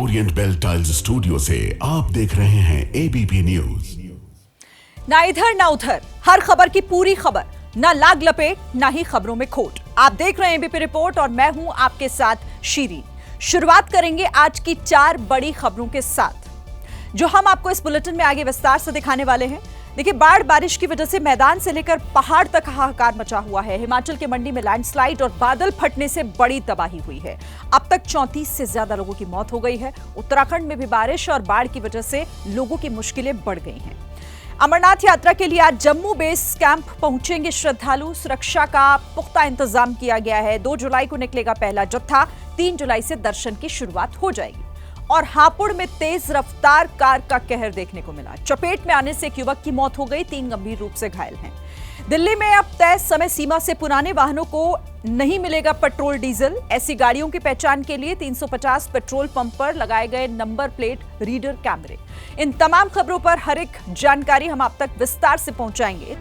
Orient bell tiles studio से आप देख रहे हैं एबीपी न्यूज। ना इधर ना उधर, हर खबर की पूरी खबर, ना लाग लपेट ना ही खबरों में खोट। आप देख रहे हैं एबीपी रिपोर्ट और मैं हूं आपके साथ शीरी। शुरुआत करेंगे आज की 4 बड़ी खबरों के साथ, जो हम आपको इस बुलेटिन में आगे विस्तार से दिखाने वाले हैं। देखिए, बाढ़ बारिश की वजह से मैदान से लेकर पहाड़ तक हाहाकार मचा हुआ है। हिमाचल के मंडी में लैंडस्लाइड और बादल फटने से बड़ी तबाही हुई है। अब तक 34 से ज्यादा लोगों की मौत हो गई है। उत्तराखंड में भी बारिश और बाढ़ की वजह से लोगों की मुश्किलें बढ़ गई हैं। अमरनाथ यात्रा के लिए आज जम्मू बेस कैंप पहुंचेंगे श्रद्धालु। सुरक्षा का पुख्ता इंतजाम किया गया है। 2 जुलाई को निकलेगा पहला जत्था। 3 जुलाई से दर्शन की शुरुआत हो जाएगी। और हापुड़ में तेज रफ्तार कार का कहर देखने को मिला। चपेट में आने से एक युवक की मौत हो गई, 3 गंभीर रूप से घायल हैं। दिल्ली में अब तय समय सीमा से पुराने वाहनों को नहीं मिलेगा पेट्रोल डीजल। ऐसी गाड़ियों की पहचान के लिए 350 पेट्रोल पंप पर लगाए गए नंबर प्लेट रीडर कैमरे। इन तमाम खबरों पर हर एक जानकारी हम आप तक विस्तार से पहुंचाएंगे।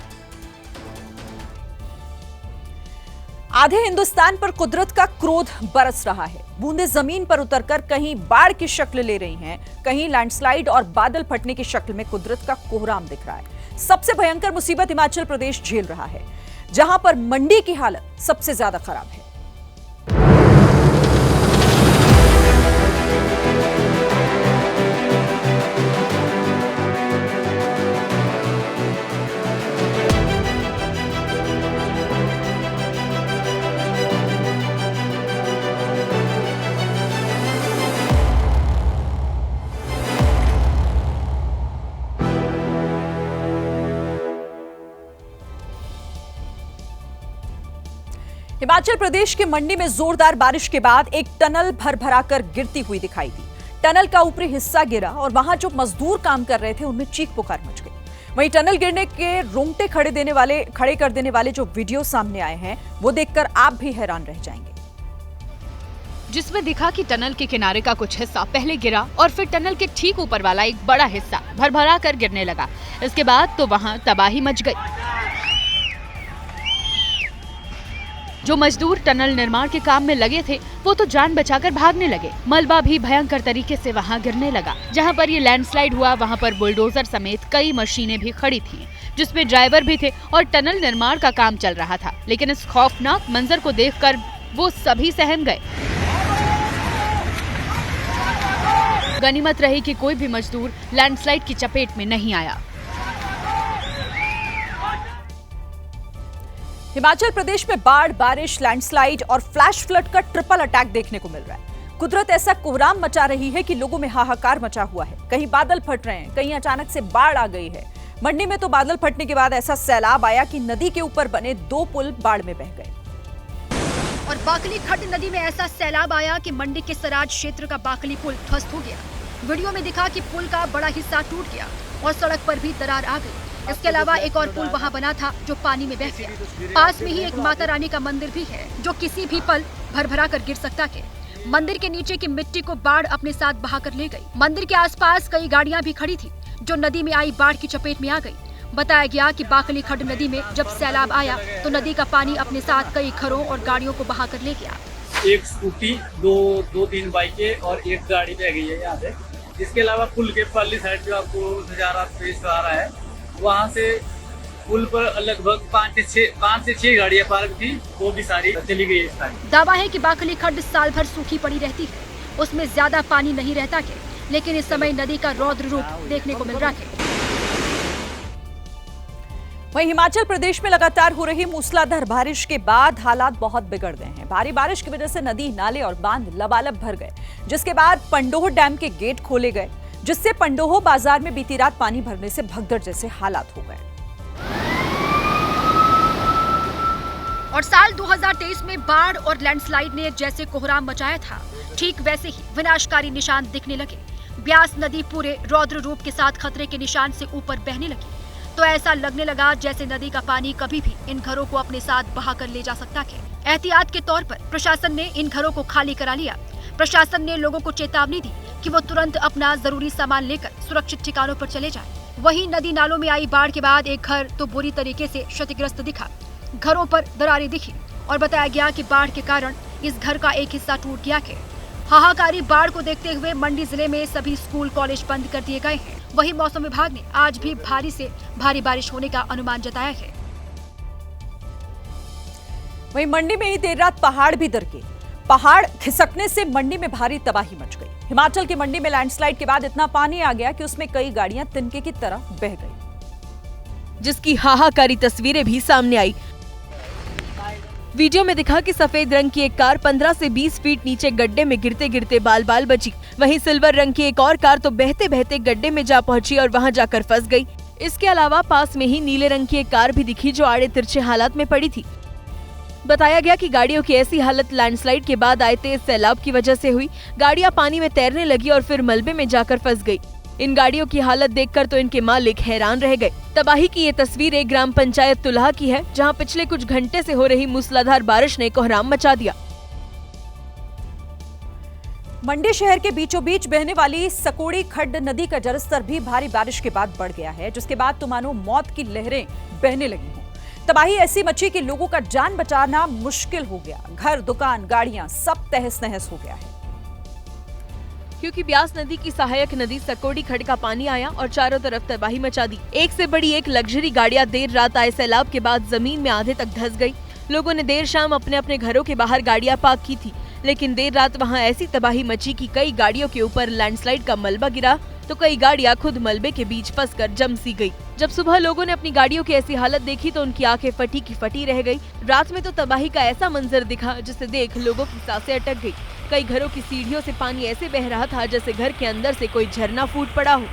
आधे हिंदुस्तान पर कुदरत का क्रोध बरस रहा है। बूंदें जमीन पर उतरकर कहीं बाढ़ की शक्ल ले रही हैं, कहीं लैंडस्लाइड और बादल फटने की शक्ल में कुदरत का कोहराम दिख रहा है। सबसे भयंकर मुसीबत हिमाचल प्रदेश झेल रहा है, जहां पर मंडी की हालत सबसे ज्यादा खराब है। हिमाचल प्रदेश के मंडी में जोरदार बारिश के बाद एक टनल भर-भराकर गिरती हुई दिखाई दी। टनल का ऊपरी हिस्सा गिरा और वहां जो मजदूर काम कर रहे थे उनमें चीख पुकार मच गई। वहीं टनल गिरने के रोंगटे खड़े कर देने वाले जो वीडियो सामने आए हैं, वो देखकर आप भी हैरान रह जाएंगे। जिसमें दिखा कि टनल के किनारे का कुछ हिस्सा पहले गिरा और फिर टनल के ठीक ऊपर वाला एक बड़ा हिस्सा भर-भरा कर गिरने लगा। इसके बाद तो वहाँ तबाही मच गई। जो मजदूर टनल निर्माण के काम में लगे थे वो तो जान बचाकर भागने लगे। मलबा भी भयंकर तरीके से वहां गिरने लगा। जहां पर ये लैंडस्लाइड हुआ वहां पर बुलडोजर समेत कई मशीनें भी खड़ी थीं, जिसमें ड्राइवर भी थे और टनल निर्माण का काम चल रहा था। लेकिन इस खौफनाक मंजर को देखकर वो सभी सहम गए। गनीमत रही कि कोई भी मजदूर लैंडस्लाइड की चपेट में नहीं आया। हिमाचल प्रदेश में बाढ़, बारिश, लैंडस्लाइड और फ्लैश फ्लड का ट्रिपल अटैक देखने को मिल रहा है। कुदरत ऐसा कोहराम मचा रही है कि लोगों में हाहाकार मचा हुआ है। कहीं बादल फट रहे हैं, कहीं अचानक से बाढ़ आ गई है। मंडी में तो बादल फटने के बाद ऐसा सैलाब आया कि नदी के ऊपर बने 2 पुल बाढ़ में बह गए। और बाकली खड्ड नदी में ऐसा सैलाब आया कि मंडी के सराज क्षेत्र का बाकली पुल ध्वस्त हो गया। वीडियो में दिखा कि पुल का बड़ा हिस्सा टूट गया और सड़क पर भी दरार आ गई। इसके अलावा एक और पुल वहां बना था जो पानी में बह गया। पास में ही एक माता रानी का मंदिर भी है जो किसी भी पल भरभरा कर गिर सकता है। मंदिर के नीचे की मिट्टी को बाढ़ अपने साथ बहाकर ले गई। मंदिर के आसपास कई गाड़ियां भी खड़ी थी जो नदी में आई बाढ़ की चपेट में आ गई। बताया गया कि बाकली खड्ड नदी में जब सैलाब आया तो नदी का पानी अपने साथ कई घरों और गाड़ियों को बहाकर ले गया। एक स्कूटी, दो तीन बाइकें और एक गाड़ी बह गई है यहाँ से। इसके अलावा पुल के परली साइड जो आपको नजारा पेश आ रहा है, वहाँ से पुल पर लगभग 5 से 6 गाड़ियाँ पार्क थी, वो भी सारी चली गई है। दावा है कि बाकली खड्ड साल भर सूखी पड़ी रहती है, उसमें ज्यादा पानी नहीं रहता है, लेकिन इस समय नदी का रौद्र रूप देखने को मिल रहा है। वहीं हिमाचल प्रदेश में लगातार हो रही मूसलाधार बारिश के बाद हालात बहुत बिगड़ गए हैं। भारी बारिश की वजह से नदी, नाले और बांध लबालब भर गए, जिसके बाद पंडोह डैम के गेट खोले गए, जिससे पंडोह बाजार में बीती रात पानी भरने से भगदड़ जैसे हालात हो गए। और साल 2023 में बाढ़ और लैंडस्लाइड ने जैसे कोहराम मचाया था, ठीक वैसे ही विनाशकारी निशान दिखने लगे। ब्यास नदी पूरे रौद्र रूप के साथ खतरे के निशान से ऊपर बहने लगी, तो ऐसा लगने लगा जैसे नदी का पानी कभी भी इन घरों को अपने साथ बहाकर ले जा सकता है। एहतियात के तौर पर प्रशासन ने इन घरों को खाली करा लिया। प्रशासन ने लोगों को चेतावनी दी कि वो तुरंत अपना जरूरी सामान लेकर सुरक्षित ठिकानों पर चले जाएं। वहीं नदी नालों में आई बाढ़ के बाद एक घर तो बुरी तरीके से क्षतिग्रस्त दिखा। घरों पर दरारें दिखी और बताया गया कि बाढ़ के कारण इस घर का एक हिस्सा टूट गया है। हाहाकारी बाढ़ को देखते हुए मंडी जिले में सभी स्कूल कॉलेज बंद कर दिए गए हैं। वहीं मौसम विभाग ने आज भी भारी से भारी बारिश होने का अनुमान जताया है। वहीं मंडी में ही देर रात पहाड़ भी दरके। पहाड़ खिसकने से मंडी में भारी तबाही मच गई। हिमाचल की मंडी में लैंडस्लाइड के बाद इतना पानी आ गया कि उसमें कई गाड़ियां तिनके की तरह बह गई, जिसकी हाहाकारी तस्वीरें भी सामने आई। वीडियो में दिखा कि सफेद रंग की एक कार 15 से 20 फीट नीचे गड्ढे में गिरते गिरते बाल बाल बची। वहीं सिल्वर रंग की एक और कार तो बहते बहते गड्ढे में जा पहुंची और वहां जाकर फंस गई। इसके अलावा पास में ही नीले रंग की एक कार भी दिखी जो आड़े तिरछे हालात में पड़ी थी। बताया गया कि गाड़ियों की ऐसी हालत लैंडस्लाइड के बाद आए तेज सैलाब की वजह से हुई। गाड़ियां पानी में तैरने लगी और फिर मलबे में जाकर फंस गई। इन गाड़ियों की हालत देखकर तो इनके मालिक हैरान रह गए। तबाही की ये तस्वीरें ग्राम पंचायत तुलहा की है, जहां पिछले कुछ घंटे से हो रही मूसलाधार बारिश ने कोहराम मचा दिया। मंडी शहर के बीचों बीच बहने वाली सकोड़ी खड्ड नदी का जलस्तर भी भारी बारिश के बाद बढ़ गया है, जिसके बाद तो मानो मौत की लहरें बहने लगी हों। तबाही ऐसी मची कि लोगों का जान बचाना मुश्किल हो गया। घर, दुकान, गाड़ियां सब तहस नहस हो गया है। क्योंकि ब्यास नदी की सहायक नदी सकोड़ी खड्ड का पानी आया और चारों तरफ तबाही मचा दी। एक से बड़ी एक लग्जरी गाड़ियां देर रात आए सैलाब के बाद जमीन में आधे तक धंस गई। लोगों ने देर शाम अपने अपने घरों के बाहर गाड़ियां पार्क की थी, लेकिन देर रात वहां ऐसी तबाही मची कि कई गाड़ियों के ऊपर लैंडस्लाइड का मलबा गिरा तो कई गाड़ियां खुद मलबे के बीच फंसकर जम सी गई। जब सुबह लोगों ने अपनी गाड़ियों की ऐसी हालत देखी तो उनकी आंखें फटी की फटी रह गई। रात में तो तबाही का ऐसा मंजर दिखा जिसे देख लोगों की सांसें अटक गई। कई घरों की सीढ़ियों से पानी ऐसे बह रहा था जैसे घर के अंदर से कोई झरना फूट पड़ा हो।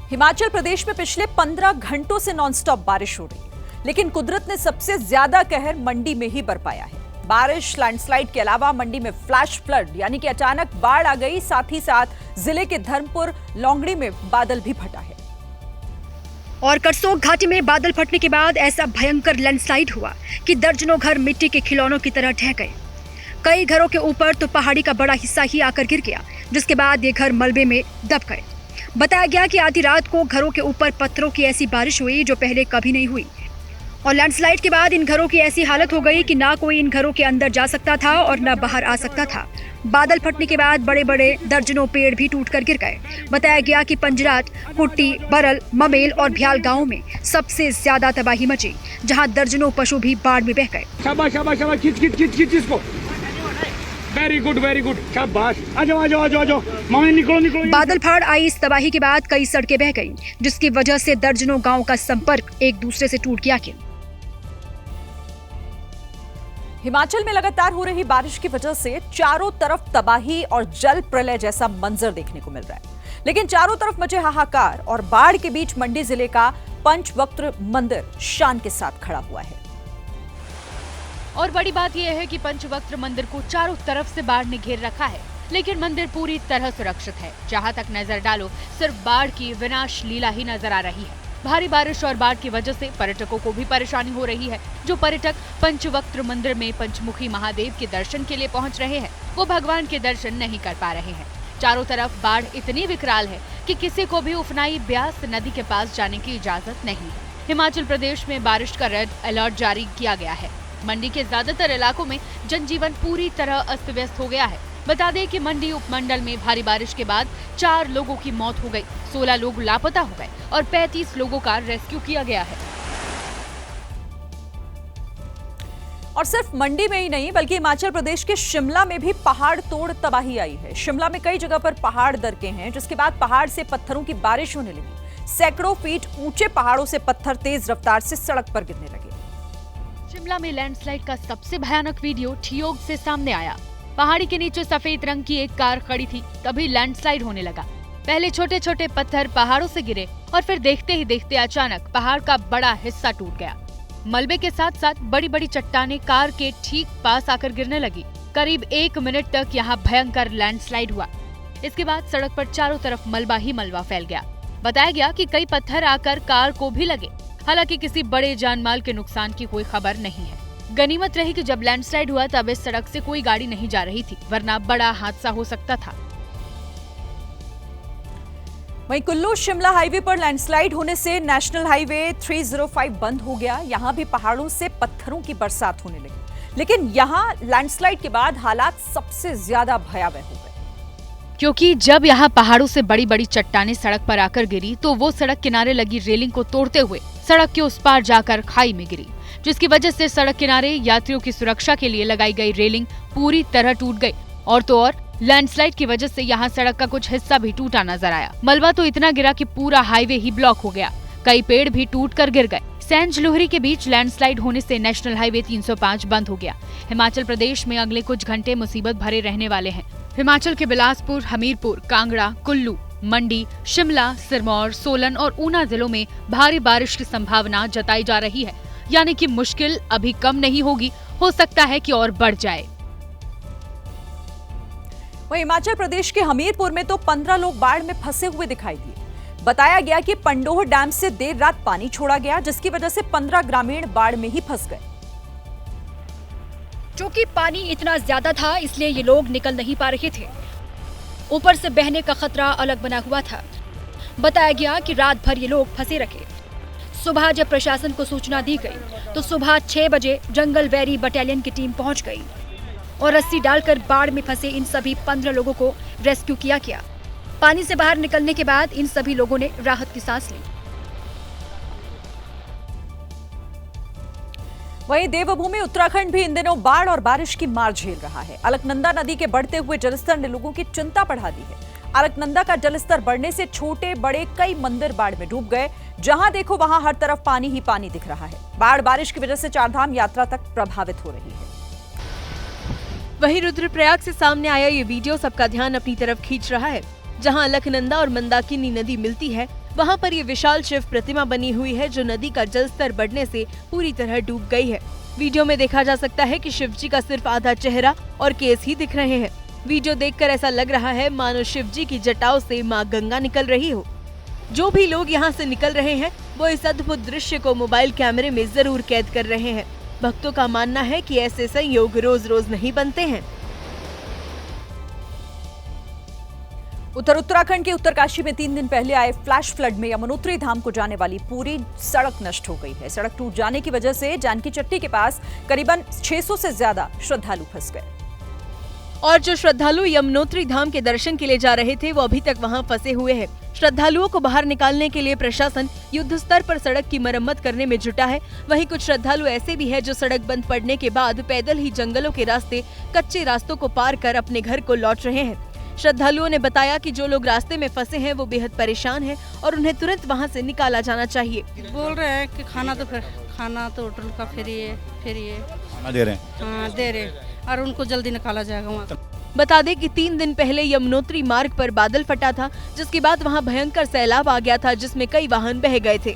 हिमाचल प्रदेश में पिछले 15 घंटों से नॉनस्टॉप बारिश हो रही है, लेकिन कुदरत ने सबसे ज्यादा कहर मंडी में ही बरपाया है। बारिश, लैंडस्लाइड के अलावा मंडी में फ्लैश फ्लड यानी कि अचानक बाढ़ आ गई। साथ ही साथ जिले के धर्मपुर लोंगड़ी में बादल भी फटा है। और करसोग घाटी में बादल फटने के बाद ऐसा भयंकर लैंडस्लाइड हुआ कि दर्जनों घर मिट्टी के खिलौनों की तरह ढह गए। कई घरों के ऊपर तो पहाड़ी का बड़ा हिस्सा ही आकर गिर गया, जिसके बाद ये घर मलबे में दब गए। बताया गया कि आधी रात को घरों के ऊपर पत्थरों की ऐसी बारिश हुई जो पहले कभी नहीं हुई। और लैंडस्लाइड के बाद इन घरों की ऐसी हालत हो गई कि ना कोई इन घरों के अंदर जा सकता था और ना बाहर आ सकता था। बादल फटने के बाद बड़े बड़े दर्जनों पेड़ भी टूटकर गिर गए। बताया गया कि पंजरात, कुट्टी, बरल, ममेल और भ्याल गांव में सबसे ज्यादा तबाही मची, जहां दर्जनों पशु भी बाढ़ में बह गए। शाबाश शाबाश शाबाश, खींच खींच खींच खींच इसको। वेरी गुड शाबाश। आ जाओ आ जाओ आ जाओ आ जाओ, मामे निकलो निकलो। बादल फाड़ आई इस तबाही के बाद कई सड़कें बह गईं, जिसकी वजह से दर्जनों गांव का संपर्क एक दूसरे से टूट गया। हिमाचल में लगातार हो रही बारिश की वजह से चारों तरफ तबाही और जल प्रलय जैसा मंजर देखने को मिल रहा है। लेकिन चारों तरफ मचे हाहाकार और बाढ़ के बीच मंडी जिले का पंचवक्त्र मंदिर शान के साथ खड़ा हुआ है। और बड़ी बात यह है कि पंचवक्त्र मंदिर को चारों तरफ से बाढ़ ने घेर रखा है, लेकिन मंदिर पूरी तरह सुरक्षित है। जहां तक नजर डालो सिर्फ बाढ़ की विनाश लीला ही नजर आ रही है। भारी बारिश और बाढ़ की वजह से पर्यटकों को भी परेशानी हो रही है। जो पर्यटक पंचवक्त्र मंदिर में पंचमुखी महादेव के दर्शन के लिए पहुंच रहे हैं, वो भगवान के दर्शन नहीं कर पा रहे हैं। चारों तरफ बाढ़ इतनी विकराल है कि किसी को भी उफनाई ब्यास नदी के पास जाने की इजाजत नहीं। हिमाचल प्रदेश में बारिश का रेड अलर्ट जारी किया गया है। मंडी के ज्यादातर इलाकों में जनजीवन पूरी तरह अस्त व्यस्त हो गया है। बता दें कि मंडी उपमंडल में भारी बारिश के बाद 4 लोगों की मौत हो गई, 16 लोग लापता हो गए और 35 लोगों का रेस्क्यू किया गया है। और सिर्फ मंडी में ही नहीं बल्कि हिमाचल प्रदेश के शिमला में भी पहाड़ तोड़ तबाही आई है। शिमला में कई जगह पर पहाड़ दरके हैं, जिसके बाद पहाड़ से पत्थरों की बारिश होने लगी। सैकड़ों फीट ऊंचे पहाड़ों से पत्थर तेज रफ्तार से सड़क पर गिरने लगे। शिमला में लैंडस्लाइड का सबसे भयानक वीडियो ठियोग से सामने आया। पहाड़ी के नीचे सफेद रंग की एक कार खड़ी थी, तभी लैंडस्लाइड होने लगा। पहले छोटे छोटे पत्थर पहाड़ों से गिरे और फिर देखते ही देखते अचानक पहाड़ का बड़ा हिस्सा टूट गया। मलबे के साथ साथ बड़ी बड़ी चट्टानें कार के ठीक पास आकर गिरने लगी। करीब 1 मिनट तक यहाँ भयंकर लैंडस्लाइड हुआ। इसके बाद सड़क पर चारों तरफ मलबा ही मलबा फैल गया। बताया गया कि कई पत्थर आकर कार को भी लगे। हालांकि किसी बड़े जानमाल के नुकसान की कोई खबर नहीं है। गनीमत रही कि जब लैंडस्लाइड हुआ तब इस सड़क से कोई गाड़ी नहीं जा रही थी, वरना बड़ा हादसा हो सकता था। वहीं कुल्लू शिमला हाईवे पर लैंडस्लाइड होने से नेशनल हाईवे 305 बंद हो गया। यहां भी पहाड़ों से पत्थरों की बरसात होने लगी। लेकिन यहाँ लैंडस्लाइड के बाद हालात सबसे ज्यादा भयावह हो गए, क्योंकि जब यहाँ पहाड़ों से बड़ी बड़ी चट्टानें सड़क पर आकर गिरी तो वो सड़क किनारे लगी रेलिंग को तोड़ते हुए सड़क के उस पार जाकर खाई में गिरी, जिसकी वजह से सड़क किनारे यात्रियों की सुरक्षा के लिए लगाई गई रेलिंग पूरी तरह टूट गई। और तो और लैंडस्लाइड की वजह से यहाँ सड़क का कुछ हिस्सा भी टूटा नजर आया। मलबा तो इतना गिरा कि पूरा हाईवे ही ब्लॉक हो गया, कई पेड़ भी टूट कर गिर गए। सैंज लोहरी के बीच लैंडस्लाइड होने से नेशनल हाईवे 305 बंद हो गया। हिमाचल प्रदेश में अगले कुछ घंटे मुसीबत भरे रहने वाले हैं। हिमाचल के बिलासपुर, हमीरपुर, कांगड़ा, कुल्लू, मंडी, शिमला, सिरमौर, सोलन और ऊना जिलों में भारी बारिश की संभावना जताई जा रही है, यानी कि मुश्किल अभी कम नहीं होगी, हो सकता है कि और बढ़ जाए। वहीं हिमाचल प्रदेश के हमीरपुर में तो 15 लोग बाढ़ में फंसे हुए दिखाई दिए। बताया गया कि पंडोह डैम से देर रात पानी छोड़ा गया, जिसकी वजह से 15 ग्रामीण बाढ़ में ही फंस गए। क्योंकि पानी इतना ज्यादा था इसलिए ये लोग निकल नहीं पा रहे थे। ऊपर से बहने का खतरा अलग बना हुआ था। बताया गया कि रात भर ये लोग फंसे रहे। सुबह जब प्रशासन को सूचना दी गई तो सुबह 6 बजे जंगल वैरी बटालियन की टीम पहुंच गई और रस्सी डालकर बाढ़ में फंसे इन सभी 15 लोगों को रेस्क्यू किया गया। पानी से बाहर निकलने के बाद इन सभी लोगों ने राहत की सांस ली। वहीं देवभूमि उत्तराखंड भी इन दिनों बाढ़ और बारिश की मार झेल रहा है। अलकनंदा नदी के बढ़ते हुए जलस्तर ने लोगों की चिंता बढ़ा दी है। अलकनंदा का जलस्तर बढ़ने से छोटे बड़े कई मंदिर बाढ़ में डूब गए। जहां देखो वहां हर तरफ पानी ही पानी दिख रहा है। बाढ़ बारिश की वजह से चारधाम यात्रा तक प्रभावित हो रही है। वहीं रुद्रप्रयाग से सामने आया ये वीडियो सबका ध्यान अपनी तरफ खींच रहा है। जहां अलकनंदा और मंदाकिनी नदी मिलती है, वहां पर ये विशाल शिव प्रतिमा बनी हुई है जो नदी का जलस्तर बढ़ने से पूरी तरह डूब गई है। वीडियो में देखा जा सकता है कि शिव जी का सिर्फ आधा चेहरा और केस ही दिख रहे हैं। वीडियो देखकर ऐसा लग रहा है मानो शिव जी की जटाओं से मां गंगा निकल रही हो। जो भी लोग यहाँ से निकल रहे हैं वो इस अद्भुत दृश्य को मोबाइल कैमरे में जरूर कैद कर रहे हैं। भक्तों का मानना है कि ऐसे संयोग रोज रोज नहीं बनते हैं। उत्तराखंड के उत्तरकाशी में 3 दिन पहले आए फ्लैश फ्लड में यमुनोत्री धाम को जाने वाली पूरी सड़क नष्ट हो गई है। सड़क टूट जाने की वजह से जानकी चट्टी के पास करीबन 600 से ज्यादा श्रद्धालु फंस गए। और जो श्रद्धालु यमुनोत्री धाम के दर्शन के लिए जा रहे थे वो अभी तक वहां फंसे हुए हैं। श्रद्धालुओं को बाहर निकालने के लिए प्रशासन युद्ध स्तर पर सड़क की मरम्मत करने में जुटा है। वहीं कुछ श्रद्धालु ऐसे भी हैं जो सड़क बंद पड़ने के बाद पैदल ही जंगलों के रास्ते कच्चे रास्तों को पार कर अपने घर को लौट रहे हैं। श्रद्धालुओं ने बताया कि जो लोग रास्ते में फंसे हैं वो बेहद परेशान हैं और उन्हें तुरंत वहां से निकाला जाना चाहिए। बोल रहे हैं कि खाना तो होटल का फ्री है खाना दे रहे हैं। हाँ दे रहे और उनको जल्दी निकाला जाएगा वहाँ। बता दें कि 3 दिन पहले यमुनोत्री मार्ग पर बादल फटा था, जिसके बाद वहां भयंकर सैलाब आ गया था जिसमें कई वाहन बह गए थे।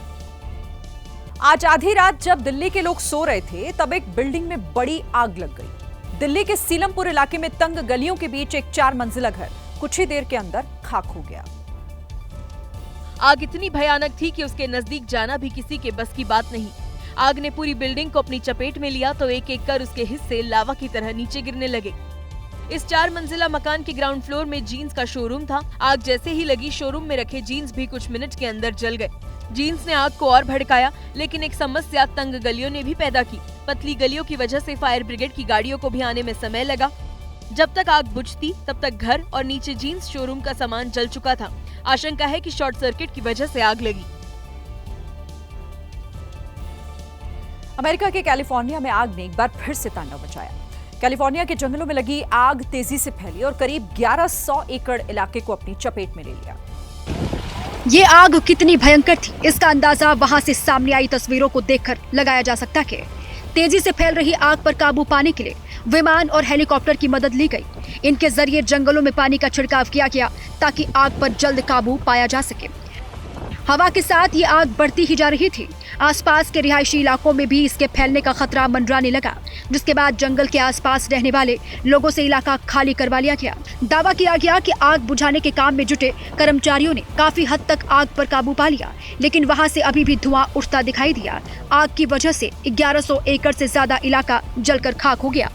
आज आधी रात जब दिल्ली के लोग सो रहे थे तब एक बिल्डिंग में बड़ी आग लग गई। दिल्ली के सीलमपुर इलाके में तंग गलियों के बीच एक 4 मंजिला घर कुछ ही देर के अंदर खाक हो गया। आग इतनी भयानक थी कि उसके नजदीक जाना भी किसी के बस की बात नहीं। आग ने पूरी बिल्डिंग को अपनी चपेट में लिया तो एक एक कर उसके हिस्से लावा की तरह नीचे गिरने लगे। इस 4 मंजिला मकान के ग्राउंड फ्लोर में जीन्स का शोरूम था। आग जैसे ही लगी शोरूम में रखे जीन्स भी कुछ मिनट के अंदर जल गए। जीन्स ने आग को और भड़काया, लेकिन एक समस्या तंग गलियों ने भी पैदा की। पतली गलियों की वजह से फायर ब्रिगेड की गाड़ियों को भी आने में समय लगा। जब तक आग बुझती तब तक घर और नीचे जीन्स शोरूम का सामान जल चुका था। आशंका है कि शॉर्ट सर्किट की वजह से आग लगी। अमेरिका के कैलिफोर्निया में आग ने एक बार फिर से तांडव मचाया। कैलिफोर्निया के जंगलों में लगी आग तेजी से फैली और करीब 1100 एकड़ इलाके को अपनी चपेट में ले लिया। ये आग कितनी भयंकर थी इसका अंदाजा वहां से सामने आई तस्वीरों को देखकर लगाया जा सकता है। तेजी से फैल रही आग पर काबू पाने के लिए विमान और हेलीकॉप्टर की मदद ली गई। इनके जरिए जंगलों में पानी का छिड़काव किया गया ताकि आग पर जल्द काबू पाया जा सके। हवा के साथ ये आग बढ़ती ही जा रही थी। आसपास के रिहायशी इलाकों में भी इसके फैलने का खतरा मंडराने लगा, जिसके बाद जंगल के आसपास रहने वाले लोगों से इलाका खाली करवा लिया गया। दावा किया गया कि आग बुझाने के काम में जुटे कर्मचारियों ने काफी हद तक आग पर काबू पा लिया, लेकिन वहां से अभी भी धुआं उठता दिखाई दिया। आग की वजह से 1100 एकड़ से ज्यादा इलाका जलकर खाक हो गया।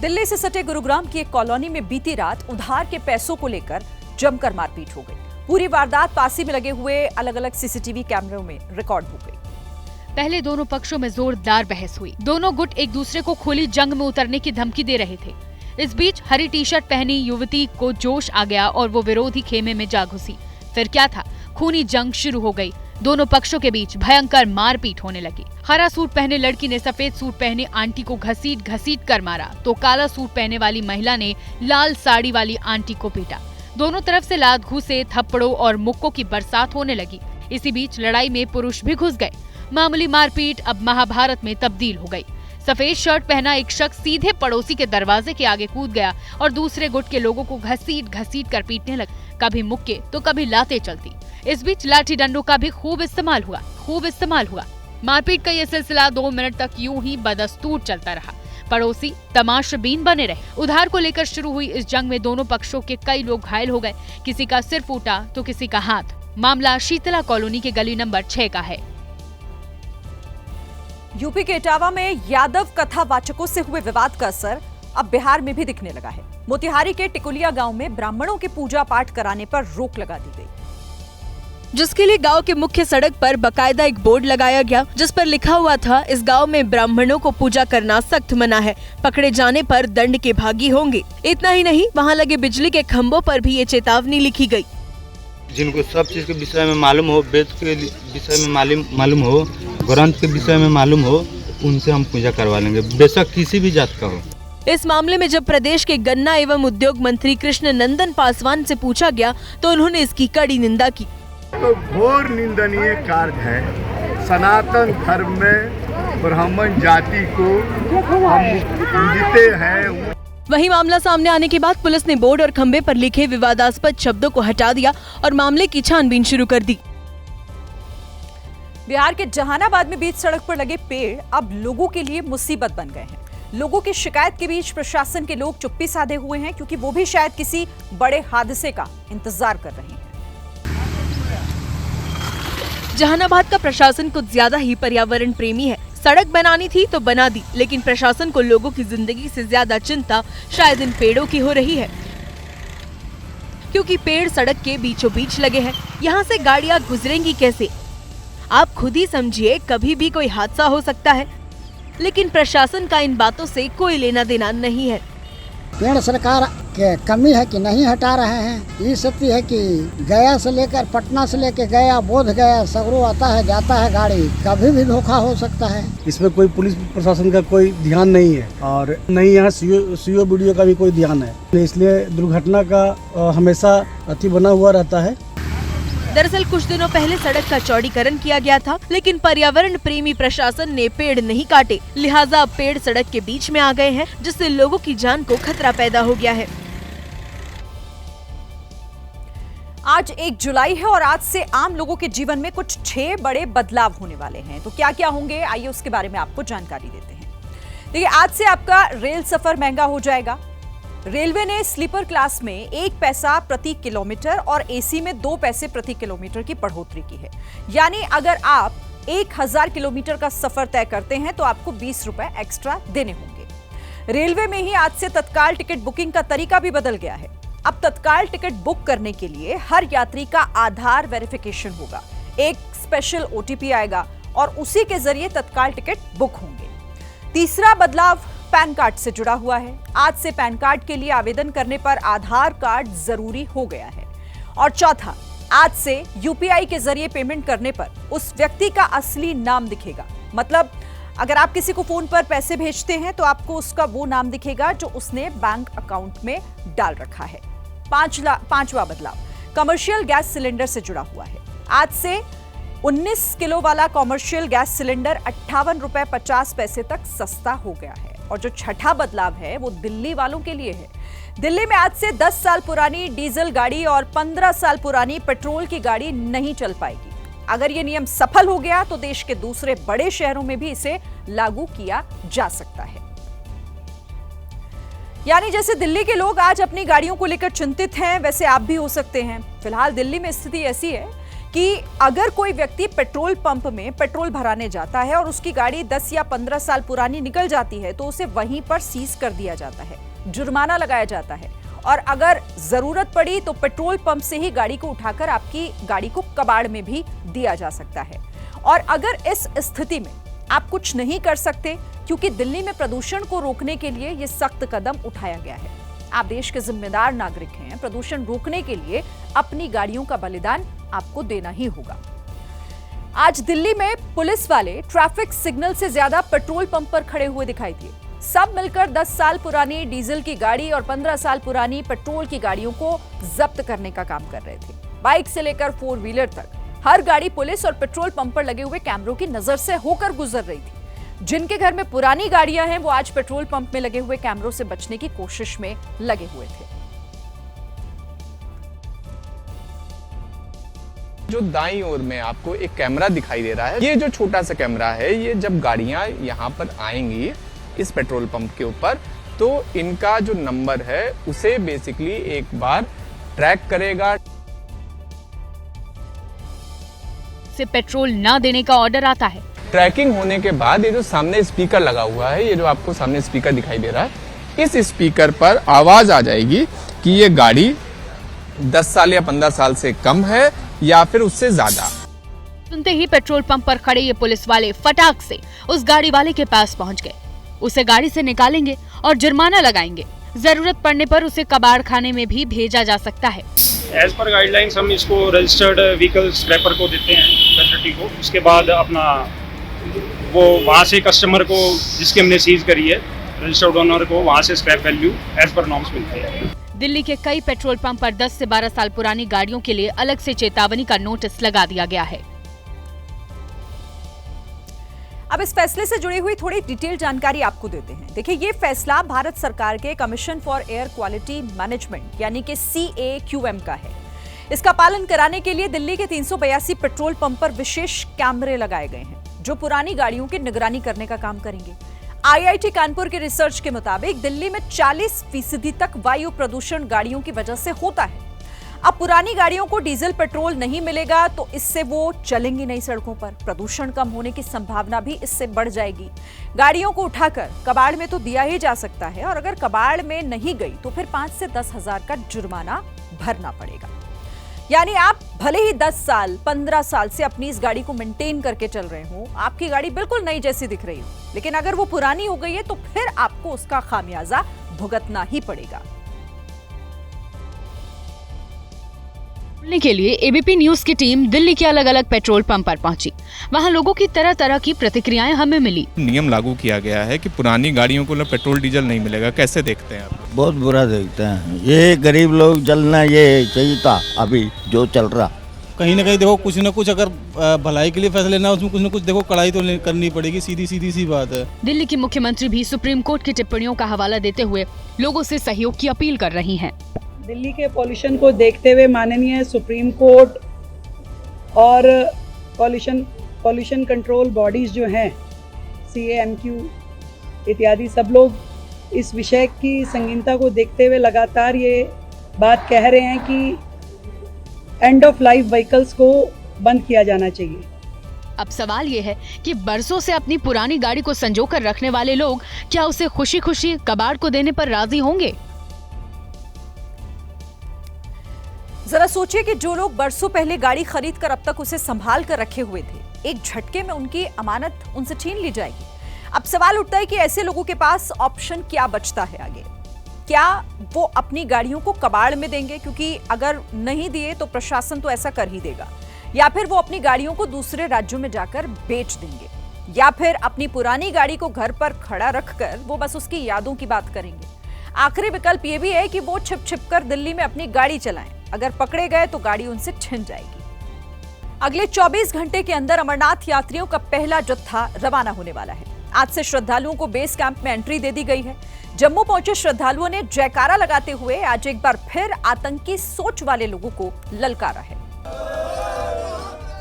दिल्ली से सटे गुरुग्राम की एक कॉलोनी में बीती रात उधार के पैसों को लेकर जमकर मारपीट हो गई। पूरी वारदात पास ही में लगे हुए अलग अलग सीसीटीवी कैमरों में रिकॉर्ड हो गई। पहले दोनों पक्षों में जोरदार बहस हुई। दोनों गुट एक दूसरे को खुली जंग में उतरने की धमकी दे रहे थे। इस बीच हरी टी शर्ट पहनी युवती को जोश आ गया और वो विरोधी खेमे में जा घुसी। फिर क्या था, खूनी जंग शुरू हो गई। दोनों पक्षों के बीच भयंकर मारपीट होने लगी। हरा सूट पहने लड़की ने सफेद सूट पहने आंटी को घसीट कर मारा तो काला सूट पहने वाली महिला ने लाल साड़ी वाली आंटी को पीटा। दोनों तरफ से लात घूसे, थप्पड़ों और मुक्कों की बरसात होने लगी। इसी बीच लड़ाई में पुरुष भी घुस गए। मामूली मारपीट अब महाभारत में तब्दील हो गई। सफेद शर्ट पहना एक शख्स सीधे पड़ोसी के दरवाजे के आगे कूद गया और दूसरे गुट के लोगों को घसीट कर पीटने लगा। कभी मुक्के तो कभी लातें चलती। इस बीच लाठी डंडों का भी खूब इस्तेमाल हुआ। मारपीट का यह सिलसिला 2 मिनट तक यूं ही बदस्तूर चलता रहा। पड़ोसी तमाशबीन बने रहे। उधार को लेकर शुरू हुई इस जंग में दोनों पक्षों के कई लोग घायल हो गए। किसी का सिर फूटा तो किसी का हाथ। मामला शीतला कॉलोनी के गली नंबर 6 का है। यूपी के इटावा में यादव कथावाचकों से हुए विवाद का असर अब बिहार में भी दिखने लगा है। मोतिहारी के टिकुलिया गांव में ब्राह्मणों के पूजा पाठ कराने पर रोक लगा दी गई, जिसके लिए गांव के मुख्य सड़क पर बकायदा एक बोर्ड लगाया गया जिस पर लिखा हुआ था, इस गांव में ब्राह्मणों को पूजा करना सख्त मना है, पकड़े जाने पर दंड के भागी होंगे। इतना ही नहीं, वहां लगे बिजली के खंभों पर भी ये चेतावनी लिखी गई। जिनको सब चीज के विषय में मालूम हो, वेद के विषय में मालूम हो, ग्रंथ के विषय में मालूम हो, उनसे हम पूजा करवा लेंगे, बेशक किसी भी जात का हो। इस मामले में जब प्रदेश के गन्ना एवं उद्योग मंत्री कृष्ण नंदन पासवान से पूछा गया तो उन्होंने इसकी कड़ी निंदा की। तो घोर निंदनीय कार्य है। सनातन धर्म में ब्राह्मण जाति को हम पूजते हैं। वही मामला सामने आने के बाद पुलिस ने बोर्ड और खंबे पर लिखे विवादास्पद शब्दों को हटा दिया और मामले की छानबीन शुरू कर दी। बिहार के जहानाबाद में बीच सड़क पर लगे पेड़ अब लोगों के लिए मुसीबत बन गए हैं। लोगों की शिकायत के बीच प्रशासन के लोग चुप्पी साधे हुए हैं क्योंकि वो भी शायद किसी बड़े हादसे का इंतजार कर रहे हैं। जहानाबाद का प्रशासन कुछ ज्यादा ही पर्यावरण प्रेमी है। सड़क बनानी थी तो बना दी, लेकिन प्रशासन को लोगों की जिंदगी से ज्यादा चिंता शायद इन पेड़ों की हो रही है, क्योंकि पेड़ सड़क के बीचों बीच लगे हैं। यहाँ से गाड़ियाँ गुजरेंगी कैसे? आप खुद ही समझिए, कभी भी कोई हादसा हो सकता है, लेकिन प्रशासन का इन बातों से कोई लेना देना नहीं है। पेड़ सरकार के कमी है कि नहीं हटा रहे हैं। ये सत्य है कि गया से लेकर पटना से लेकर गया, बोध गया, सगरो आता है जाता है गाड़ी, कभी भी धोखा हो सकता है। इसमें कोई पुलिस प्रशासन का कोई ध्यान नहीं है और नहीं यहाँ सीओ वीडियो का भी कोई ध्यान है, इसलिए दुर्घटना का हमेशा अति बना हुआ रहता है। दरअसल कुछ दिनों पहले सड़क का चौड़ीकरण किया गया था, लेकिन पर्यावरण प्रेमी प्रशासन ने पेड़ नहीं काटे, लिहाजा अब पेड़ सड़क के बीच में आ गए हैं, जिससे लोगों की जान को खतरा पैदा हो गया है। आज 1 जुलाई है और आज से आम लोगों के जीवन में कुछ 6 बड़े बदलाव होने वाले हैं। तो क्या क्या होंगे, आइए उसके बारे में आपको जानकारी देते हैं। देखिए, आज से आपका रेल सफर महंगा हो जाएगा। रेलवे ने स्लीपर क्लास में 1 पैसा प्रति किलोमीटर और एसी में 2 पैसे प्रति किलोमीटर की बढ़ोतरी की है। यानी अगर आप 1000 किलोमीटर का सफर तय करते हैं तो आपको 20 रुपए एक्स्ट्रा देने होंगे। रेलवे में ही आज से तत्काल टिकट बुकिंग का तरीका भी बदल गया है। अब तत्काल टिकट बुक करने के लिए हर यात्री का आधार वेरिफिकेशन होगा, एक स्पेशल ओटीपी आएगा और उसी के जरिए तत्काल टिकट बुक होंगे। तीसरा बदलाव पैन कार्ड से जुड़ा हुआ है। आज से पैन कार्ड के लिए आवेदन करने पर आधार कार्ड जरूरी हो गया है। और चौथा, आज से यूपीआई के जरिए पेमेंट करने पर उस व्यक्ति का असली नाम दिखेगा। मतलब अगर आप किसी को फोन पर पैसे भेजते हैं तो आपको उसका वो नाम दिखेगा जो उसने बैंक अकाउंट में डाल रखा है। पांचवा बदलाव कमर्शियल गैस सिलेंडर से जुड़ा हुआ है। आज से 19 किलो वाला कमर्शियल गैस सिलेंडर 58 रुपए 50 पैसे तक सस्ता हो गया है। और जो छठा बदलाव है वो दिल्ली वालों के लिए है। दिल्ली में आज से 10 साल पुरानी डीजल गाड़ी और 15 साल पुरानी पेट्रोल की गाड़ी नहीं चल पाएगी। अगर ये नियम सफल हो गया तो देश के दूसरे बड़े शहरों में भी इसे लागू किया जा सकता है। यानी जैसे दिल्ली के लोग आज अपनी गाड़ियों को लेकर चिंतित हैं, वैसे आप भी हो सकते हैं। फिलहाल दिल्ली में स्थिति ऐसी है कि अगर कोई व्यक्ति पेट्रोल पंप में पेट्रोल भराने जाता है और उसकी गाड़ी 10 या 15 साल पुरानी निकल जाती है तो उसे वहीं पर सीज कर दिया जाता है, जुर्माना लगाया जाता है और अगर जरूरत पड़ी तो पेट्रोल पंप से ही गाड़ी को उठाकर आपकी गाड़ी को कबाड़ में भी दिया जा सकता है। और अगर इस स्थिति में आप कुछ नहीं कर सकते, क्योंकि दिल्ली में प्रदूषण को रोकने के लिए यह सख्त कदम उठाया गया है। आप देश के जिम्मेदार नागरिक हैं, प्रदूषण रोकने के लिए अपनी गाड़ियों का बलिदान आपको देना ही होगा। आज दिल्ली में पुलिस वाले ट्रैफिक सिग्नल से ज्यादा पेट्रोल पंप पर खड़े हुए दिखाई दिए। सब मिलकर 10 साल पुरानी डीजल की गाड़ी और 15 साल पुरानी पेट्रोल की गाड़ियों को जब्त करने का काम कर रहे थे। बाइक से लेकर 4 व्हीलर तक हर गाड़ी पुलिस और पेट्रोल पंप पर लगे हुए कैमरों की नजर से होकर गुजर रही थी। जिनके घर में पुरानी गाड़ियां हैं, वो आज पेट्रोल पंप में लगे हुए कैमरों से बचने की कोशिश में लगे हुए थे। जो दाईं ओर में आपको एक कैमरा दिखाई दे रहा है, ये जो छोटा सा कैमरा है, ये जब गाड़ियां यहाँ पर आएंगी इस पेट्रोल पंप के ऊपर, तो इनका जो नंबर है उसे बेसिकली एक बार ट्रैक करेगा। से पेट्रोल ना देने का ऑर्डर आता है। ट्रैकिंग होने के बाद ये जो सामने स्पीकर लगा हुआ है, ये जो आपको सामने स्पीकर दिखाई दे रहा है, इस स्पीकर पर आवाज आ जाएगी कि ये गाड़ी 10 साल या 15 साल से कम है या फिर उससे ज्यादा। सुनते ही पेट्रोल पंप पर खड़े ये पुलिस वाले फटाक से उस गाड़ी वाले के पास पहुंच गए। उसे गाड़ी से निकालेंगे और जुर्माना लगाएंगे। जरूरत पड़ने पर उसे कबाड़ खाने में भी भेजा जा सकता है। एज पर गाइडलाइंस हम इसको रजिस्टर्ड व्हीकल स्क्रैपर को देते हैं, फैसिलिटी को। उसके बाद अपना वो वहाँ से कस्टमर को, जिसकी हमने सीज करी है, रजिस्टर्ड ओनर को वहाँ से स्क्रैप वैल्यू एज पर नॉर्म्स मिलती है। दिल्ली के कई पेट्रोल पंप पर 10 से 12 साल पुरानी गाड़ियों के लिए अलग से चेतावनी का नोटिस लगा दिया गया है। अब इस फैसले से जुड़ी हुई थोड़ी डिटेल जानकारी आपको देते हैं। देखिए, ये फैसला भारत सरकार के commission for air quality management यानी कि CAQM का है। इसका पालन कराने के लिए दिल्ली के 382 पेट्रोल पंप पर विशेष कैमरे लगाए गए हैं, जो पुरानी गाड़ियों की निगरानी करने का काम करेंगे। IIT कानपुर के रिसर्च के मुताबिक दिल्ली में 40% तक वायु प्रदूषण गाड़ियों की वजह से होता है। अब पुरानी गाड़ियों को डीजल पेट्रोल नहीं मिलेगा तो इससे वो चलेंगी नहीं सड़कों पर। प्रदूषण कम होने की संभावना भी इससे बढ़ जाएगी। गाड़ियों को उठाकर कबाड़ में तो दिया ही जा सकता है, और अगर कबाड़ में नहीं गई तो फिर 5 से 10 हजार का जुर्माना भरना पड़ेगा। यानी आप भले ही 10 साल 15 साल से अपनी इस गाड़ी को मेंटेन करके चल रहे हो, आपकी गाड़ी बिल्कुल नई जैसी दिख रही हो, लेकिन अगर वो पुरानी हो गई है तो फिर आपको उसका खामियाजा भुगतना ही पड़ेगा। के लिए ABP न्यूज की टीम दिल्ली के अलग अलग पेट्रोल पंप पर पहुंची। वहां लोगों की तरह तरह की प्रतिक्रियाएं हमें मिली। नियम लागू किया गया है कि पुरानी गाड़ियों को पेट्रोल डीजल नहीं मिलेगा, कैसे देखते हैं आप? बहुत बुरा देखते हैं। ये गरीब लोग जलना ये चाहिए था, अभी जो चल रहा। कहीं ना कहीं देखो कुछ ना कुछ अगर भलाई के लिए फैसला लेना, उसमें कुछ ना कुछ देखो कड़ाई तो करनी पड़ेगी। सीधी सी बात है। दिल्ली की मुख्यमंत्री भी सुप्रीम कोर्ट की टिप्पणियों का हवाला देते हुए लोगों से सहयोग की अपील कर रही हैं। दिल्ली के पॉल्यूशन को देखते हुए माननीय सुप्रीम कोर्ट और पॉल्यूशन कंट्रोल बॉडीज जो हैं, CAMQ इत्यादि, सब लोग इस विषय की संगीनता को देखते हुए लगातार ये बात कह रहे हैं कि एंड ऑफ लाइफ व्हीकल्स को बंद किया जाना चाहिए। अब सवाल ये है कि बरसों से अपनी पुरानी गाड़ी को संजो कर रखने वाले लोग क्या उसे खुशी खुशी कबाड़ को देने पर राजी होंगे? जरा सोचिए कि जो लोग बरसों पहले गाड़ी खरीद कर अब तक उसे संभाल कर रखे हुए थे, एक झटके में उनकी अमानत उनसे छीन ली जाएगी। अब सवाल उठता है कि ऐसे लोगों के पास ऑप्शन क्या बचता है आगे? क्या वो अपनी गाड़ियों को कबाड़ में देंगे, क्योंकि अगर नहीं दिए तो प्रशासन तो ऐसा कर ही देगा, या फिर वो अपनी गाड़ियों को दूसरे राज्यों में जाकर बेच देंगे, या फिर अपनी पुरानी गाड़ी को घर पर खड़ा रखकर वो बस उसकी यादों की बात करेंगे। आखिरी विकल्प ये भी है कि वो छिप छिप कर दिल्ली में अपनी गाड़ी चलाएं। अगर पकड़े गए तो गाड़ी उनसे छिन जाएगी। अगले 24 घंटे के अंदर अमरनाथ यात्रियों का पहला जत्था रवाना होने वाला है। आज से श्रद्धालुओं को बेस कैंप में एंट्री दे दी गई है। जम्मू पहुंचे श्रद्धालुओं ने जयकारा लगाते हुए आज एक बार फिर आतंकी सोच वाले लोगों को ललकारा है।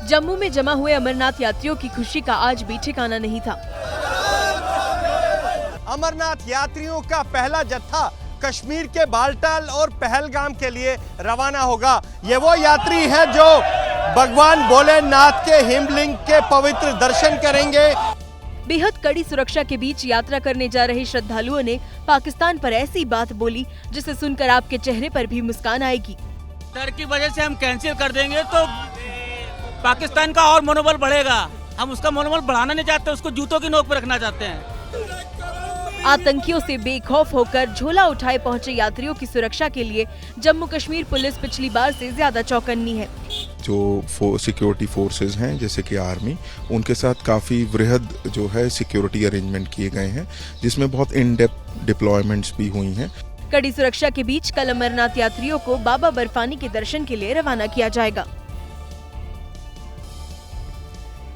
जम्मू में जमा हुए अमरनाथ यात्रियों की खुशी का आज भी ठिकाना नहीं था। अमरनाथ यात्रियों का पहला जत्था कश्मीर के बालटाल और पहलगाम के लिए रवाना होगा। ये वो यात्री हैं जो भगवान भोलेनाथ के हिमलिंग के पवित्र दर्शन करेंगे। बेहद कड़ी सुरक्षा के बीच यात्रा करने जा रहे श्रद्धालुओं ने पाकिस्तान पर ऐसी बात बोली जिसे सुनकर आपके चेहरे पर भी मुस्कान आएगी। डर की वजह से हम कैंसिल कर देंगे तो पाकिस्तान का और मनोबल बढ़ेगा। हम उसका मनोबल बढ़ाना नहीं चाहते, उसको जूतों की नोक पर रखना चाहते हैं। आतंकियों से बेखौफ होकर झोला उठाए पहुंचे यात्रियों की सुरक्षा के लिए जम्मू कश्मीर पुलिस पिछली बार से ज्यादा चौकन्नी है। जो सिक्योरिटी फोर्सेस हैं जैसे कि आर्मी, उनके साथ काफ़ी वृहद जो है सिक्योरिटी अरेंजमेंट किए गए हैं, जिसमें बहुत इन डेप्थ डिप्लॉयमेंट्स भी हुई हैं। कड़ी सुरक्षा के बीच कल अमरनाथ यात्रियों को बाबा बर्फानी के दर्शन के लिए रवाना किया जाएगा।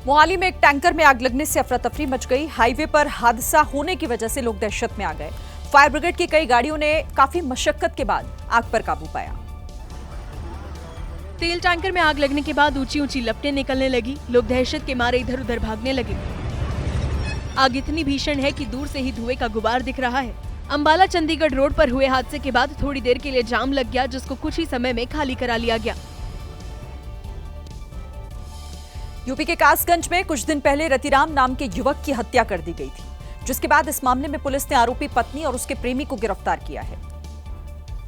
मोहाली में एक टैंकर में आग लगने से अफरा तफरी मच गई। हाईवे पर हादसा होने की वजह से लोग दहशत में आ गए। फायर ब्रिगेड की कई गाड़ियों ने काफी मशक्कत के बाद आग पर काबू पाया। तेल टैंकर में आग लगने के बाद ऊंची ऊंची लपटें निकलने लगी। लोग दहशत के मारे इधर उधर भागने लगे। आग इतनी भीषण है कि दूर से ही धुएं का गुबार दिख रहा है। अंबाला चंडीगढ़ रोड पर हुए हादसे के बाद थोड़ी देर के लिए जाम लग गया, जिसको कुछ ही समय में खाली करा लिया गया। यूपी के कासगंज में कुछ दिन पहले रतिराम नाम के युवक की हत्या कर दी गई थी, जिसके बाद इस मामले में पुलिस ने आरोपी पत्नी और उसके प्रेमी को गिरफ्तार किया है।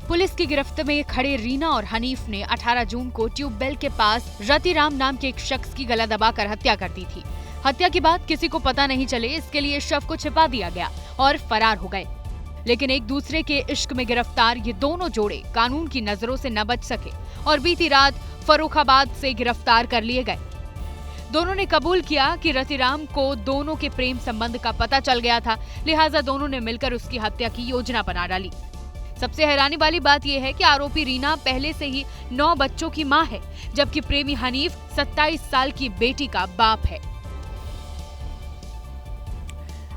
पुलिस की गिरफ्त में खड़े रीना और हनीफ ने 18 जून को ट्यूबवेल के पास रतिराम नाम के एक शख्स की गला दबाकर हत्या कर दी थी। हत्या के बाद किसी को पता नहीं चले, इसके लिए शव को छिपा दिया गया और फरार हो गए। लेकिन एक दूसरे के इश्क में गिरफ्तार ये दोनों जोड़े कानून की नजरों से न बच सके और बीती रात फर्रुखाबाद से गिरफ्तार कर लिए गए। दोनों ने कबूल किया कि रतिराम को दोनों के प्रेम संबंध का पता चल गया था, लिहाजा दोनों ने मिलकर उसकी हत्या की योजना बना डाली। सबसे हैरानी वाली बात यह है कि आरोपी रीना पहले से ही 9 बच्चों की मां है, जबकि प्रेमी हनीफ 27 साल की बेटी का बाप है।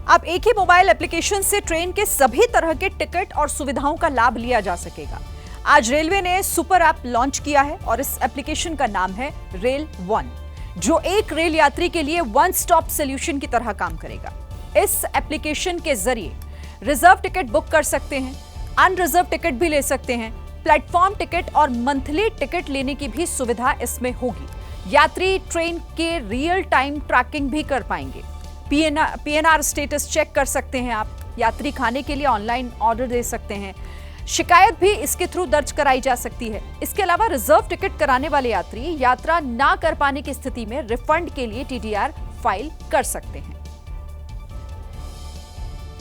अब एक ही मोबाइल एप्लीकेशन से ट्रेन के सभी तरह के टिकट और सुविधाओं का लाभ लिया जा सकेगा। आज रेलवे ने सुपर ऐप लॉन्च किया है और इस एप्लीकेशन का नाम है रेल वन, जो एक रेल यात्री के लिए वन स्टॉप सॉल्यूशन की तरह काम करेगा। इस एप्लीकेशन के जरिए रिजर्व टिकट बुक कर सकते हैं, अनरिजर्व टिकट भी ले सकते हैं। प्लेटफॉर्म टिकट और मंथली टिकट लेने की भी सुविधा इसमें होगी। यात्री ट्रेन के रियल टाइम ट्रैकिंग भी कर पाएंगे। पीएनआर स्टेटस चेक कर सकते हैं आप। यात्री खाने के लिए ऑनलाइन ऑर्डर दे सकते हैं। शिकायत भी इसके थ्रू दर्ज कराई जा सकती है। इसके अलावा रिजर्व टिकट कराने वाले यात्री यात्रा ना कर पाने की स्थिति में रिफंड के लिए टीडीआर फाइल कर सकते हैं।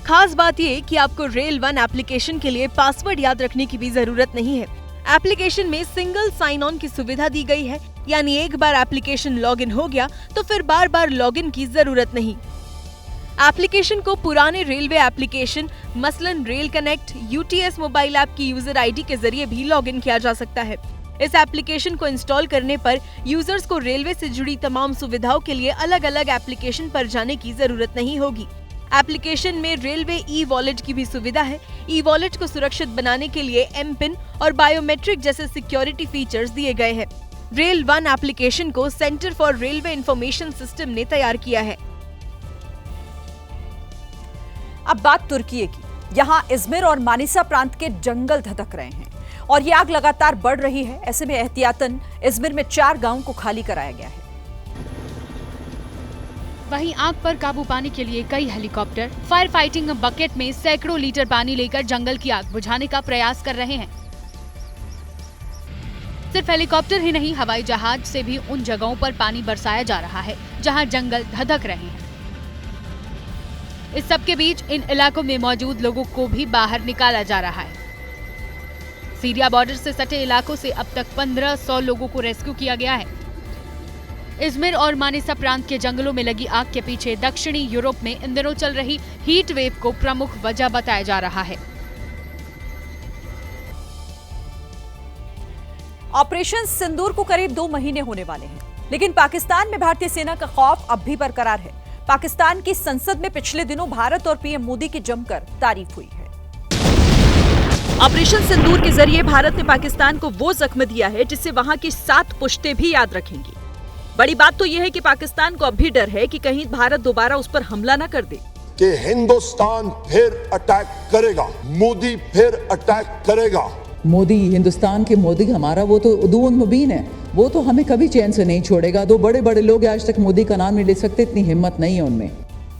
खास बात ये कि आपको रेल वन एप्लीकेशन के लिए पासवर्ड याद रखने की भी जरूरत नहीं है। एप्लीकेशन में सिंगल साइन ऑन की सुविधा दी गई है, यानी एक बार एप्लीकेशन लॉगिन हो गया तो फिर बार बार लॉगिन की जरूरत नहीं। एप्लीकेशन को पुराने रेलवे एप्लीकेशन मसलन rail connect, UTS mobile app की यूजर आईडी के जरिए भी लॉगिन किया जा सकता है। इस एप्लीकेशन को इंस्टॉल करने पर यूजर्स को रेलवे से जुड़ी तमाम सुविधाओं के लिए अलग अलग एप्लीकेशन पर जाने की जरूरत नहीं होगी। एप्लीकेशन में रेलवे ई वॉलेट की भी सुविधा है। ई वॉलेट को सुरक्षित बनाने के लिए एम-पिन और बायोमेट्रिक जैसे सिक्योरिटी फीचर्स दिए गए हैं। रेल वन एप्लीकेशन को centre for railway information system ने तैयार किया है। अब बात तुर्की की। यहाँ इज़मिर और मानिसा प्रांत के जंगल धधक रहे हैं और ये आग लगातार बढ़ रही है। ऐसे में एहतियातन इज़मिर में 4 गांवों को खाली कराया गया है। वहीं आग पर काबू पाने के लिए कई हेलीकॉप्टर फायर फाइटिंग बकेट में सैकड़ों लीटर पानी लेकर जंगल की आग बुझाने का प्रयास कर रहे हैं। सिर्फ हेलीकॉप्टर ही नहीं, हवाई जहाज से भी उन जगहों पर पानी बरसाया जा रहा है जहां जंगल धधक रहे हैं। इस सब के बीच इन इलाकों में मौजूद लोगों को भी बाहर निकाला जा रहा है। सीरिया बॉर्डर से सटे इलाकों से अब तक 1500 लोगों को रेस्क्यू किया गया है। इज़मिर और मानिसा प्रांत के जंगलों में लगी आग के पीछे दक्षिणी यूरोप में इन दिनों चल रही हीट वेव को प्रमुख वजह बताया जा रहा है। ऑपरेशन सिंदूर को करीब 2 महीने होने वाले हैं, लेकिन पाकिस्तान में भारतीय सेना का खौफ अब भी बरकरार है। पाकिस्तान की संसद में पिछले दिनों भारत और पीएम मोदी की जमकर तारीफ हुई है। ऑपरेशन सिंदूर के जरिए भारत ने पाकिस्तान को वो जख्म दिया है जिससे वहां की 7 पुश्तें भी याद रखेंगी। बड़ी बात तो यह है कि पाकिस्तान को अब भी डर है कि कहीं भारत दोबारा उस पर हमला न कर दे कि हिंदुस्तान फिर अटैक करेगा, मोदी फिर अटैक करेगा। मोदी, हिंदुस्तान के मोदी हमारा वो तो उदून मुबीन है, वो तो हमें कभी चैन से नहीं छोड़ेगा। 2 बड़े बड़े लोग आज तक मोदी का नाम नहीं ले सकते, इतनी हिम्मत नहीं है उनमें।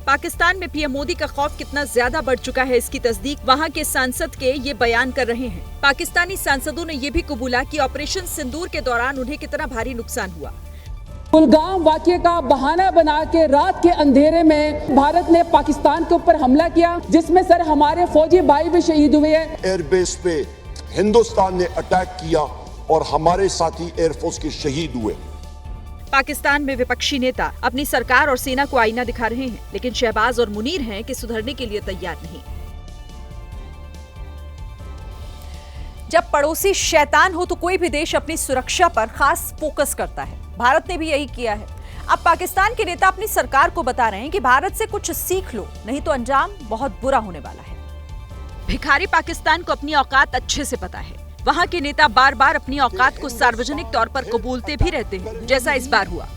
पाकिस्तान में पीएम मोदी का खौफ कितना ज्यादा बढ़ चुका है, इसकी तस्दीक वहां के सांसद के ये बयान कर रहे हैं। पाकिस्तानी सांसदों ने ये भी कबूला कि ऑपरेशन सिंदूर के दौरान उन्हें कितना भारी नुकसान हुआ। कुलगाम वाक़ये का बहाना बना के रात के अंधेरे में भारत ने पाकिस्तान के ऊपर हमला किया, जिसमें सर हमारे फौजी भाई भी शहीद हुए हैं। एयरबेस पे हिंदुस्तान ने अटैक किया और हमारे साथी एयरफोर्स के शहीद हुए। पाकिस्तान में विपक्षी नेता अपनी सरकार और सेना को आईना दिखा रहे हैं, लेकिन शहबाज और मुनीर हैं कि सुधरने के लिए तैयार नहीं। जब पड़ोसी शैतान हो तो कोई भी देश अपनी सुरक्षा पर खास फोकस करता है। भारत ने भी यही किया है। अब पाकिस्तान के नेता अपनी सरकार को बता रहे हैं कि भारत से कुछ सीख लो, नहीं तो अंजाम बहुत बुरा होने वाला है। भिखारी पाकिस्तान को अपनी औकात अच्छे से पता है। वहां के नेता बार बार अपनी औकात को सार्वजनिक तौर पर कबूलते भी रहते हैं, जैसा इस बार हुआ।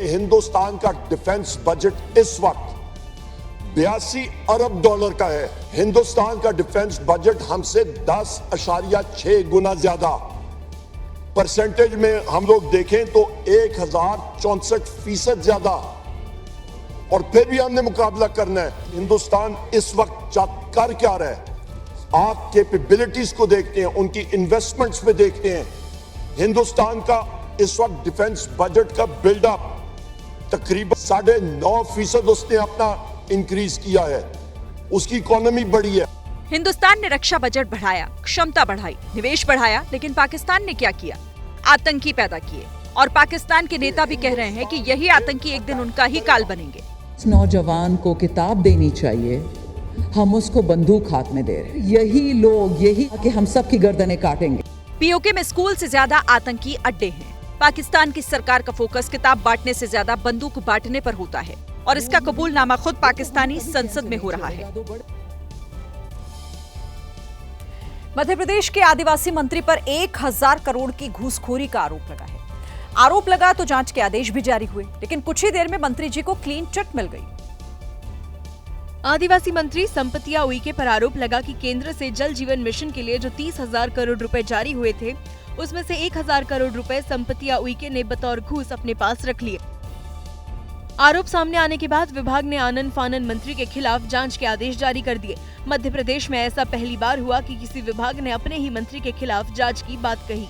हिंदुस्तान का डिफेंस बजट इस वक्त 82 अरब डॉलर का है। हिंदुस्तान का डिफेंस बजट हमसे 10.6 गुना ज्यादा। परसेंटेज में हम लोग देखें तो 1064% ज्यादा, और फिर भी हमने मुकाबला करना है। हिंदुस्तान इस वक्त कर क्या रहा है, आप कैपेबिलिटीज को देखते हैं, उनकी इन्वेस्टमेंट्स पे देखते हैं। हिंदुस्तान का इस वक्त डिफेंस बजट का बिल्डअप तकरीबन 9.5% उसने अपना इंक्रीज किया है, उसकी इकोनॉमी बढ़ी है। हिंदुस्तान ने रक्षा बजट बढ़ाया, क्षमता बढ़ाई, निवेश बढ़ाया, लेकिन पाकिस्तान ने क्या किया? आतंकी पैदा किए। और पाकिस्तान के नेता भी कह रहे हैं कि यही आतंकी एक दिन उनका ही काल बनेंगे। नौजवान को किताब देनी चाहिए, हम उसको बंदूक हाथ में दे रहे हैं। यही लोग यही कि हम सबकी गर्दनें काटेंगे। पीओके में स्कूल से ज्यादा आतंकी अड्डे हैं। पाकिस्तान की सरकार का फोकस किताब बांटने से ज्यादा बंदूक बांटने पर होता है, और इसका कबूलनामा खुद पाकिस्तानी संसद में हो रहा है। मध्य प्रदेश के आदिवासी मंत्री पर 1000 करोड़ की घूसखोरी का आरोप लगा है। आरोप लगा तो जांच के आदेश भी जारी हुए, लेकिन कुछ ही देर में मंत्री जी को क्लीन चिट मिल गई। आदिवासी मंत्री संपतिया उइके पर आरोप लगा कि केंद्र से जल जीवन मिशन के लिए जो 30,000 करोड़ रुपए जारी हुए थे, उसमें से 1000 करोड़ रुपए संपतिया उइके ने बतौर घूस अपने पास रख लिए। आरोप सामने आने के बाद विभाग ने आनन फानन मंत्री के खिलाफ जांच के आदेश जारी कर दिए। मध्य प्रदेश में ऐसा पहली बार हुआ कि किसी विभाग ने अपने ही मंत्री के खिलाफ जांच की बात कही।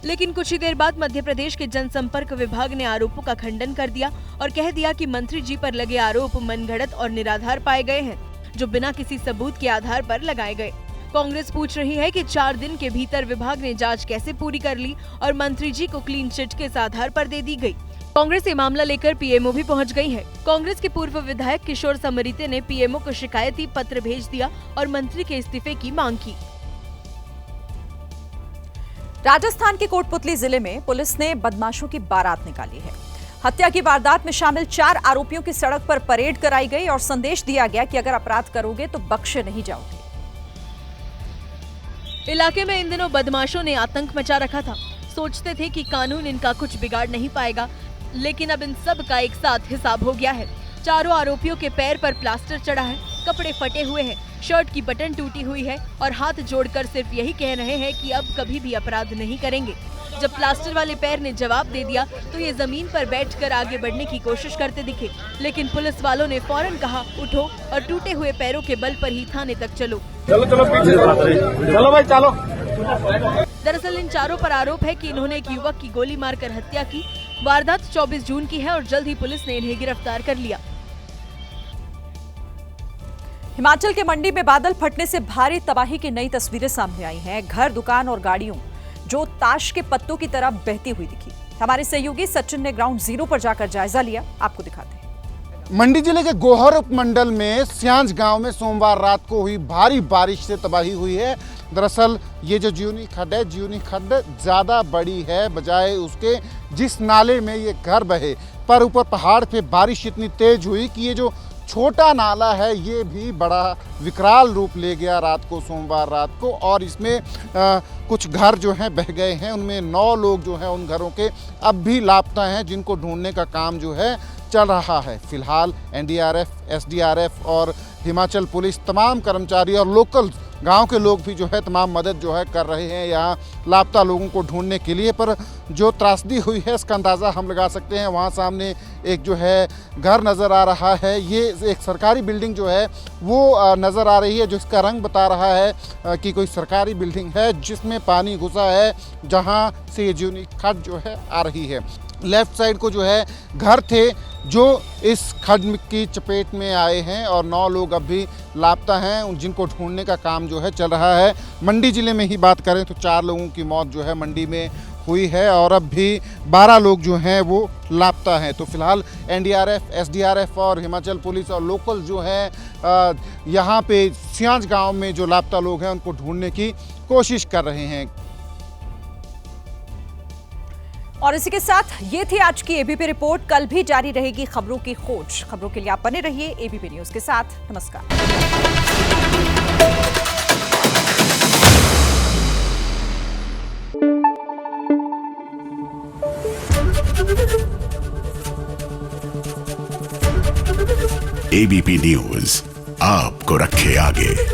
लेकिन कुछ ही देर बाद मध्य प्रदेश के जनसंपर्क विभाग ने आरोपों का खंडन कर दिया और कह दिया कि मंत्री जी पर लगे आरोप मनगढ़ंत और निराधार पाए गए हैं, जो बिना किसी सबूत के आधार पर लगाए गए। कांग्रेस पूछ रही है कि 4 दिन के भीतर विभाग ने जांच कैसे पूरी कर ली और मंत्री जी को क्लीन चिट किस आधार पर दे दी गई। कांग्रेस ये मामला लेकर पीएमओ भी पहुंच गई है। कांग्रेस के पूर्व विधायक किशोर समरीते ने पीएमओ को शिकायती पत्र भेज दिया और मंत्री के इस्तीफे की मांग की। राजस्थान के कोटपुतली जिले में पुलिस ने बदमाशों की बारात निकाली है। हत्या की वारदात में शामिल 4 आरोपियों की सड़क पर परेड कराई गई और संदेश दिया गया कि अगर अपराध करोगे तो बख्शे नहीं जाओगे। इलाके में इन दिनों बदमाशों ने आतंक मचा रखा था। सोचते थे कि कानून इनका कुछ बिगाड़ नहीं पाएगा, लेकिन अब इन सब का एक साथ हिसाब हो गया है। चारों आरोपियों के पैर पर प्लास्टर चढ़ा है, कपड़े फटे हुए हैं, शर्ट की बटन टूटी हुई है और हाथ जोड़कर सिर्फ यही कह रहे हैं कि अब कभी भी अपराध नहीं करेंगे। जब प्लास्टर वाले पैर ने जवाब दे दिया तो ये जमीन पर बैठकर आगे बढ़ने की कोशिश करते दिखे, लेकिन पुलिस वालों ने फौरन कहा उठो और टूटे हुए पैरों के बल पर ही थाने तक चलो। चलो पीछे चलो भाई चलो। दरअसल इन चारों पर आरोप है कि इन्होंने एक युवक की गोली मारकर हत्या की। वारदात 24 जून की है और जल्द ही पुलिस ने इन्हें गिरफ्तार कर लिया। हिमाचल के मंडी में बादल फटने से भारी तबाही की नई तस्वीरें सामने आई हैं। घर, दुकान और गाड़ियों जो ताश के पत्तों की तरह बहती हुई दिखी। हमारे सहयोगी सचिन ने ग्राउंड जीरो पर जाकर जायजा लिया, आपको दिखाते हैं। मंडी जिले के गोहर उपमंडल में स्यांज गांव में सोमवार रात को हुई भारी बारिश से तबाही हुई है। दरअसल ये जो ज्यूनी खड्ड है, ज्यूनी खड्ड ज़्यादा बड़ी है बजाय उसके जिस नाले में ये घर बहे, पर ऊपर पहाड़ पे बारिश इतनी तेज हुई कि ये जो छोटा नाला है ये भी बड़ा विकराल रूप ले गया रात को, सोमवार रात को। और इसमें कुछ घर जो हैं बह गए हैं, उनमें 9 लोग जो हैं उन घरों के अब भी लापता हैं, जिनको ढूंढने का काम जो है चल रहा है। फिलहाल एनडीआरएफ, एसडीआरएफ और हिमाचल पुलिस तमाम कर्मचारी और लोकल गांव के लोग भी जो है तमाम मदद जो है कर रहे हैं यहाँ लापता लोगों को ढूंढने के लिए। पर जो त्रासदी हुई है इसका अंदाज़ा हम लगा सकते हैं। वहाँ सामने एक जो है घर नज़र आ रहा है, ये एक सरकारी बिल्डिंग जो है वो नज़र आ रही है, जिसका रंग बता रहा है कि कोई सरकारी बिल्डिंग है जिसमें पानी घुसा है, जहाँ से ये ज्यूनी खड्ड जो है आ रही है। लेफ्ट साइड को जो है घर थे जो इस खड्ड की चपेट में आए हैं और 9 लोग अब भी लापता हैं, जिनको ढूंढने का काम जो है चल रहा है। मंडी ज़िले में ही बात करें तो 4 लोगों की मौत जो है मंडी में हुई है और अब भी 12 लोग जो हैं वो लापता हैं। तो फिलहाल एनडीआरएफ, एसडीआरएफ और हिमाचल पुलिस और लोकल जो है यहाँ पे सियांज गांव में जो लापता लोग हैं उनको ढूंढने की कोशिश कर रहे हैं। और इसी के साथ ये थी आज की एबीपी रिपोर्ट। कल भी जारी रहेगी खबरों की खोज। खबरों के लिए आप बने रहिए एबीपी न्यूज के साथ। नमस्कार। एबीपी न्यूज आपको रखे आगे।